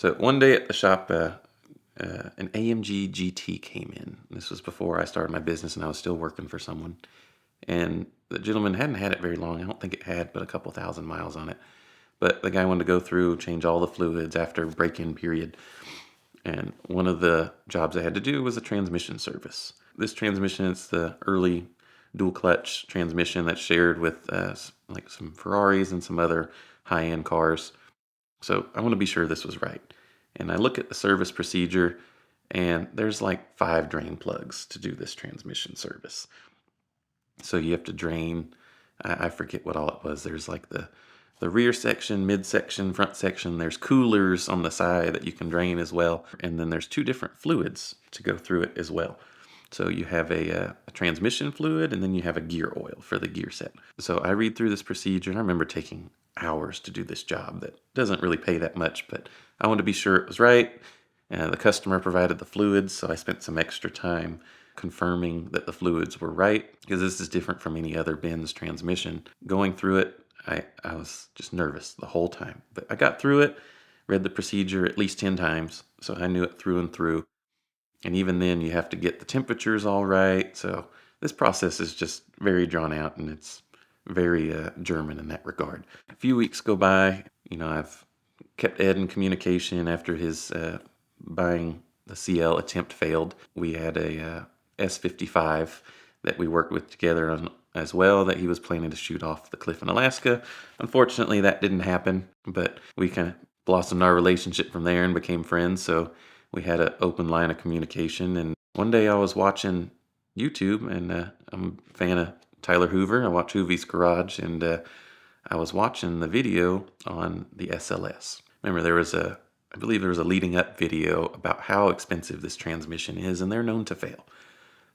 So one day at the shop, an AMG GT came in. This was before I started my business and I was still working for someone. And the gentleman hadn't had it very long. I don't think it had but a couple thousand miles on it. But the guy wanted to go through, change all the fluids after break-in period. And one of the jobs I had to do was a transmission service. This transmission is the early dual clutch transmission that's shared with like some Ferraris and some other high-end cars. So I want to be sure this was right. And I look at the service procedure, and there's like 5 drain plugs to do this transmission service. So you have to drain, I forget what all it was. There's like the rear section, mid section, front section. There's coolers on the side that you can drain as well. And then there's 2 different fluids to go through it as well. So you have a transmission fluid, and then you have a gear oil for the gear set. So I read through this procedure, and I remember taking hours to do this job that doesn't really pay that much, but I wanted to be sure it was right. The customer provided the fluids, so I spent some extra time confirming that the fluids were right, because this is different from any other Benz transmission. Going through it, I was just nervous the whole time. But I got through it, read the procedure at least 10 times, so I knew it through and through. And even then, you have to get the temperatures all right. So this process is just very drawn out, and it's very German in that regard. A few weeks go by. I've kept Ed in communication after his buying the CL attempt failed. We had a S55 that we worked with together on as well that he was planning to shoot off the cliff in Alaska. Unfortunately, that didn't happen, but we kind of blossomed our relationship from there and became friends. So we had an open line of communication. And one day I was watching YouTube, and I'm a fan of Tyler Hoover. I watch Hoovie's Garage, and I was watching the video on the SLS. Remember, I believe there was a leading up video about how expensive this transmission is, and they're known to fail.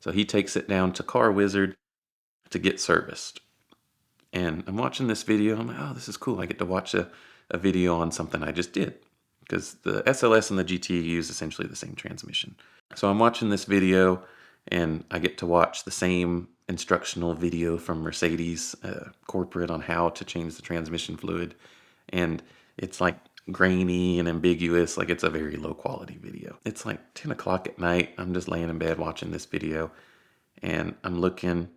So he takes it down to Car Wizard to get serviced. And I'm watching this video. I'm like, oh, this is cool. I get to watch a video on something I just did, because the SLS and the GT use essentially the same transmission. So I'm watching this video, and I get to watch the same instructional video from Mercedes corporate on how to change the transmission fluid. And it's like grainy and ambiguous, like it's a very low quality video. It's like 10 o'clock at night. I'm just laying in bed watching this video, and I'm looking,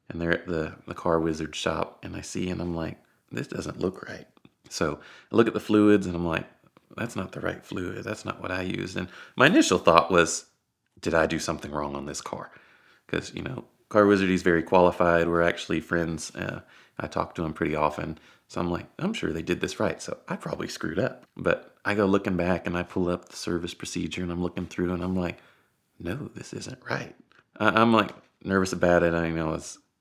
and they're at the Car Wizard shop, and I see, and I'm like, this doesn't look right. So I look at the fluids, and I'm like, that's not the right fluid. That's not what I used. And my initial thought was, did I do something wrong on this car? Because, Car Wizard, he's very qualified. We're actually friends. I talk to him pretty often. So I'm like, I'm sure they did this right. So I probably screwed up. But I go looking back, and I pull up the service procedure, and I'm looking through, and I'm like, no, this isn't right. I'm like nervous about it. I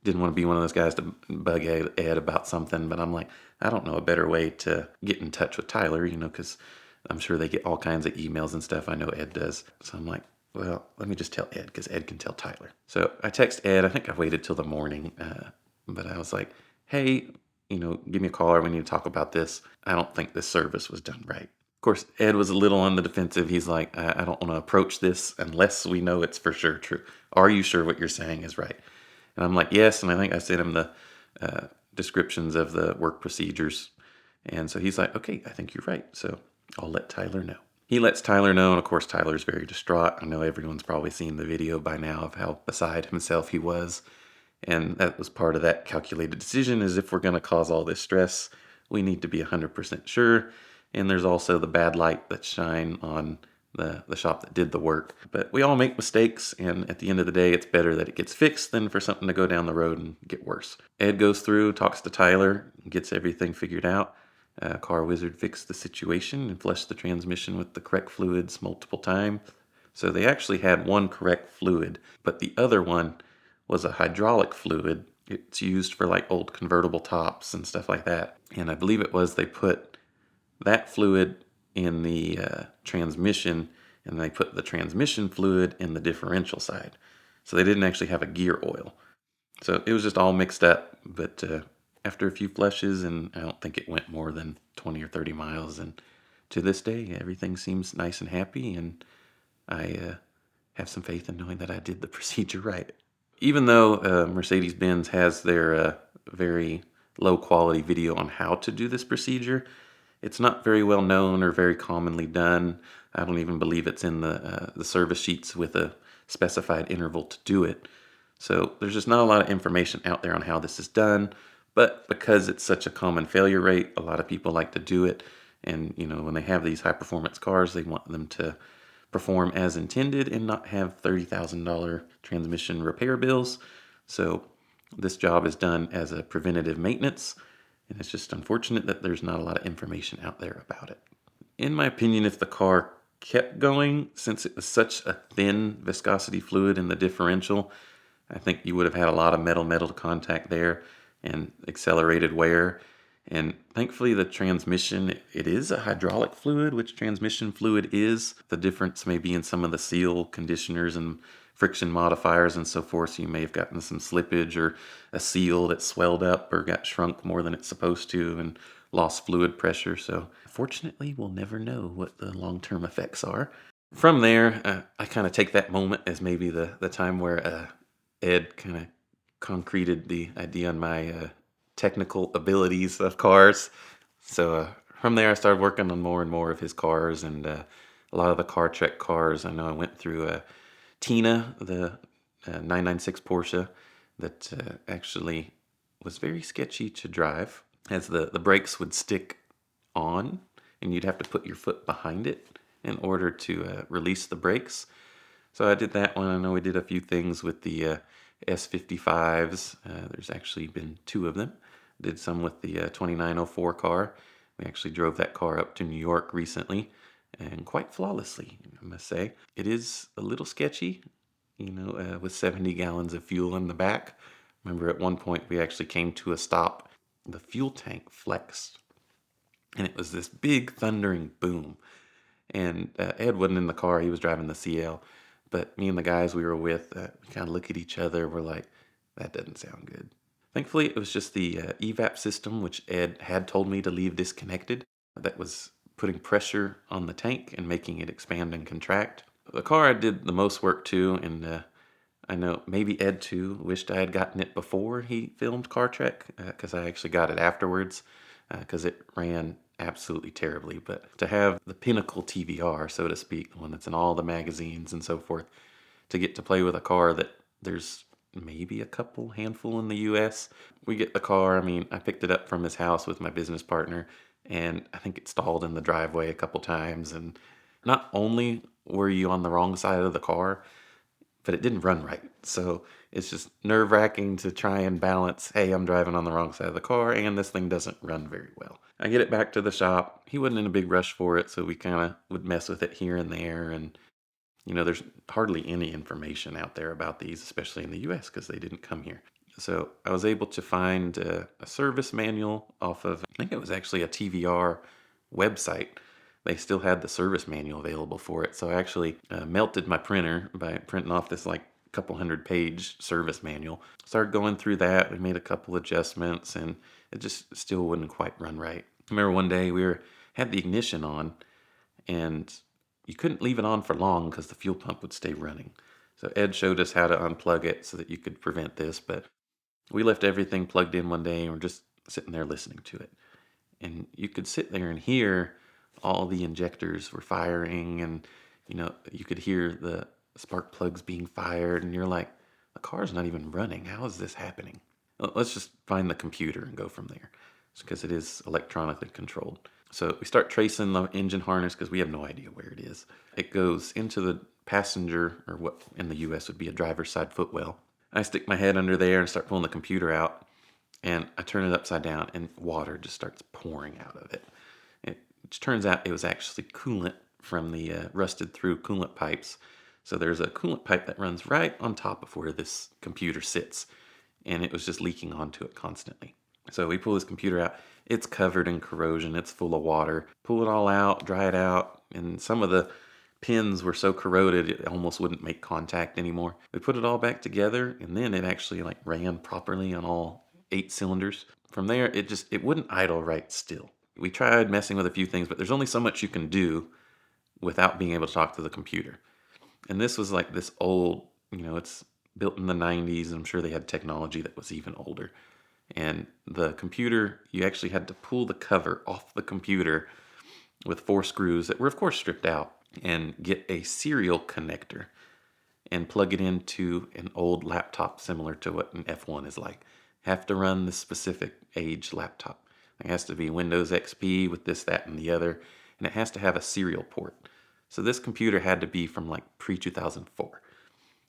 didn't want to be one of those guys to bug Ed about something, but I'm like, I don't know a better way to get in touch with Tyler, because I'm sure they get all kinds of emails and stuff. I know Ed does. So I'm like, well, let me just tell Ed, because Ed can tell Tyler. So I text Ed. I think I waited till the morning, but I was like, hey, give me a call, or we need to talk about this. I don't think this service was done right. Of course, Ed was a little on the defensive. He's like, I don't want to approach this unless we know it's for sure true. Are you sure what you're saying is right? And I'm like, yes. And I think I sent him the descriptions of the work procedures. And so he's like, okay, I think you're right. So I'll let Tyler know. He lets Tyler know, and of course Tyler's very distraught. I know everyone's probably seen the video by now of how beside himself he was. And that was part of that calculated decision, is if we're going to cause all this stress, we need to be 100% sure. And there's also the bad light that shine on the shop that did the work. But we all make mistakes, and at the end of the day, it's better that it gets fixed than for something to go down the road and get worse. Ed goes through, talks to Tyler, gets everything figured out. Car Wizard fixed the situation and flushed the transmission with the correct fluids multiple times. So they actually had one correct fluid, but the other one was a hydraulic fluid. It's used for like old convertible tops and stuff like that. And I believe it was they put that fluid in the transmission, and they put the transmission fluid in the differential side. So they didn't actually have a gear oil. So it was just all mixed up, but after a few flushes, and I don't think it went more than 20 or 30 miles, and to this day, everything seems nice and happy, and I have some faith in knowing that I did the procedure right. Even though Mercedes-Benz has their very low quality video on how to do this procedure, It's not very well known or very commonly done. I don't even believe it's in the service sheets with a specified interval to do it. So there's just not a lot of information out there on how this is done. But because it's such a common failure rate, a lot of people like to do it. And when they have these high performance cars, they want them to perform as intended and not have $30,000 transmission repair bills. So this job is done as a preventative maintenance, and it's just unfortunate that there's not a lot of information out there about it. In my opinion, if the car kept going, since it was such a thin viscosity fluid in the differential, I think you would have had a lot of metal-metal contact there and accelerated wear. And thankfully, the transmission, it is a hydraulic fluid, which transmission fluid is. The difference may be in some of the seal conditioners and friction modifiers and so forth. So you may have gotten some slippage or a seal that swelled up or got shrunk more than it's supposed to and lost fluid pressure. So fortunately, we'll never know what the long-term effects are. From there, I kind of take that moment as maybe the time where Ed kind of concreted the idea on my technical abilities of cars. So from there, I started working on more and more of his cars and a lot of the Car Trek cars. I know I went through Tina, the 996 Porsche, that actually was very sketchy to drive, as the brakes would stick on, and you'd have to put your foot behind it in order to release the brakes. So I did that one. I know we did a few things with the S55s. There's actually been two of them. Did some with the 2904 car. We actually drove that car up to New York recently, and quite flawlessly, I must say. It is a little sketchy, with 70 gallons of fuel in the back. Remember at one point we actually came to a stop. The fuel tank flexed, and it was this big thundering boom. And Ed wasn't in the car, he was driving the CL. But me and the guys we were with, we kind of look at each other, we're like, that doesn't sound good. Thankfully, it was just the evap system, which Ed had told me to leave disconnected, that was putting pressure on the tank and making it expand and contract. The car I did the most work to, and I know maybe Ed too wished I had gotten it before he filmed Car Trek, because I actually got it afterwards, because it ran absolutely terribly. But to have the pinnacle TVR, so to speak, the one that's in all the magazines and so forth, to get to play with a car that there's maybe a couple handful in the US. We get the car, I picked it up from his house with my business partner, and I think it stalled in the driveway a couple times. And not only were you on the wrong side of the car, but it didn't run right. So it's just nerve-wracking to try and balance, hey, I'm driving on the wrong side of the car, and this thing doesn't run very well. I get it back to the shop. He wasn't in a big rush for it, so we kind of would mess with it here and there. And, there's hardly any information out there about these, especially in the US, because they didn't come here. So I was able to find a service manual off of, I think it was actually a TVR website. They still had the service manual available for it. So I actually melted my printer by printing off this like couple 100-page service manual. Started going through that. We made a couple adjustments, and it just still wouldn't quite run right. I remember one day had the ignition on, and you couldn't leave it on for long because the fuel pump would stay running. So Ed showed us how to unplug it so that you could prevent this. But we left everything plugged in one day and we're just sitting there listening to it. And you could sit there and hear all the injectors were firing, and you could hear the spark plugs being fired, and you're like, the car's not even running. How is this happening? Well, let's just find the computer and go from there, because it is electronically controlled. So we start tracing the engine harness because we have no idea where it is. It goes into the passenger, or what in the US would be a driver's side footwell. I stick my head under there and start pulling the computer out, and I turn it upside down, and water just starts pouring out of it. It turns out it was actually coolant from the rusted through coolant pipes. So there's a coolant pipe that runs right on top of where this computer sits, and it was just leaking onto it constantly. So we pull this computer out. It's covered in corrosion. It's full of water. Pull it all out, dry it out, and some of the pins were so corroded it almost wouldn't make contact anymore. We put it all back together, and then it actually ran properly on all 8 cylinders. From there, it wouldn't idle right still. We tried messing with a few things, but there's only so much you can do without being able to talk to the computer. And this was like this old, it's built in the 90s. I'm sure they had technology that was even older. And the computer, you actually had to pull the cover off the computer with 4 screws that were of course stripped out, and get a serial connector and plug it into an old laptop similar to what an F1 is like. Have to run the specific age laptop. It has to be Windows XP with this, that, and the other, and it has to have a serial port. So this computer had to be from like pre-2004.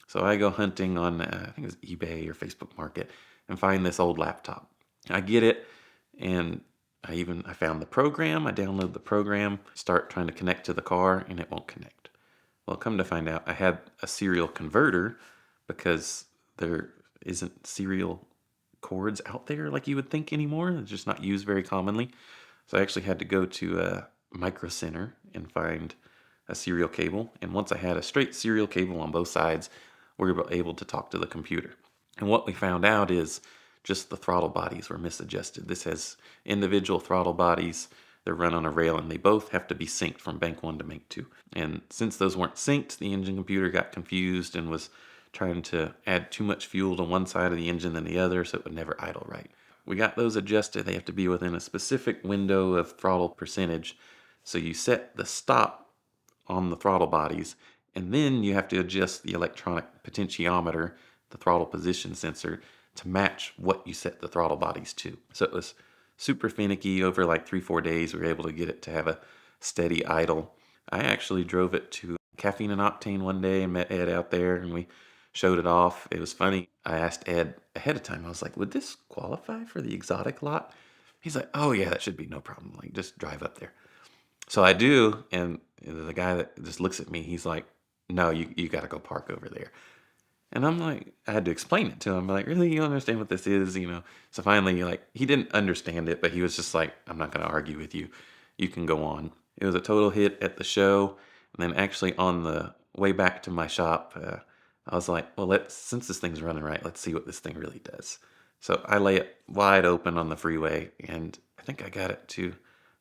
So I go hunting on, I think it was eBay or Facebook Market, and find this old laptop. I get it, and I found the program. I download the program, start trying to connect to the car, and it won't connect. Well, come to find out, I had a serial converter because there isn't serial cords out there like you would think anymore. It's just not used very commonly. So I actually had to go to a Micro Center and find a serial cable. And once I had a straight serial cable on both sides, we were able to talk to the computer. And what we found out is just the throttle bodies were misadjusted. This has individual throttle bodies. They're run on a rail, and they both have to be synced from bank 1 to bank 2. And since those weren't synced, the engine computer got confused and was trying to add too much fuel to one side of the engine than the other, so it would never idle right. We got those adjusted. They have to be within a specific window of throttle percentage. So you set the stop on the throttle bodies, and then you have to adjust the electronic potentiometer, the throttle position sensor, to match what you set the throttle bodies to. So it was super finicky. Over like 3-4 days, we were able to get it to have a steady idle. I actually drove it to Caffeine and Octane one day and met Ed out there, and we showed it off. It was funny. I asked Ed ahead of time. I was like, would this qualify for the exotic lot? He's like, oh yeah, that should be no problem. Like, just drive up there. So I do, and the guy that just looks at me, he's like, no, you got to go park over there. And I'm like, I had to explain it to him. I'm like, really, you don't understand what this is, So finally, like, he didn't understand it, but he was just like, I'm not going to argue with you. You can go on. It was a total hit at the show. And then actually on the way back to my shop, I was like, well, since this thing's running right, let's see what this thing really does. So I lay it wide open on the freeway, and I think I got it to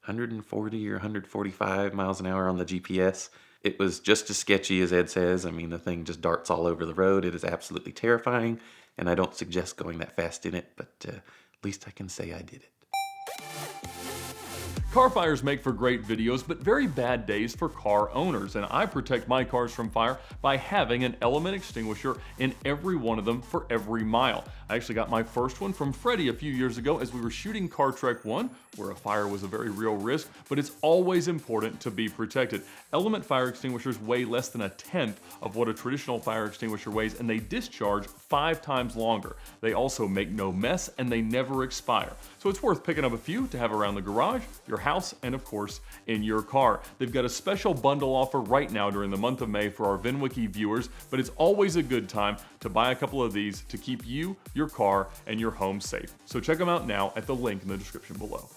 140 or 145 miles an hour on the GPS. It was just as sketchy as Ed says. I mean, the thing just darts all over the road. It is absolutely terrifying, and I don't suggest going that fast in it, but at least I can say I did it. Car fires make for great videos, but very bad days for car owners, and I protect my cars from fire by having an element extinguisher in every one of them for every mile. I actually got my first one from Freddie a few years ago as we were shooting Car Trek 1, where a fire was a very real risk, but it's always important to be protected. Element fire extinguishers weigh less than 1/10 of what a traditional fire extinguisher weighs, and they discharge 5 times longer. They also make no mess, and they never expire. So it's worth picking up a few to have around the garage, your house, and of course, in your car. They've got a special bundle offer right now during the month of May for our VINwiki viewers, but it's always a good time to buy a couple of these to keep you, your car, and your home safe. So check them out now at the link in the description below.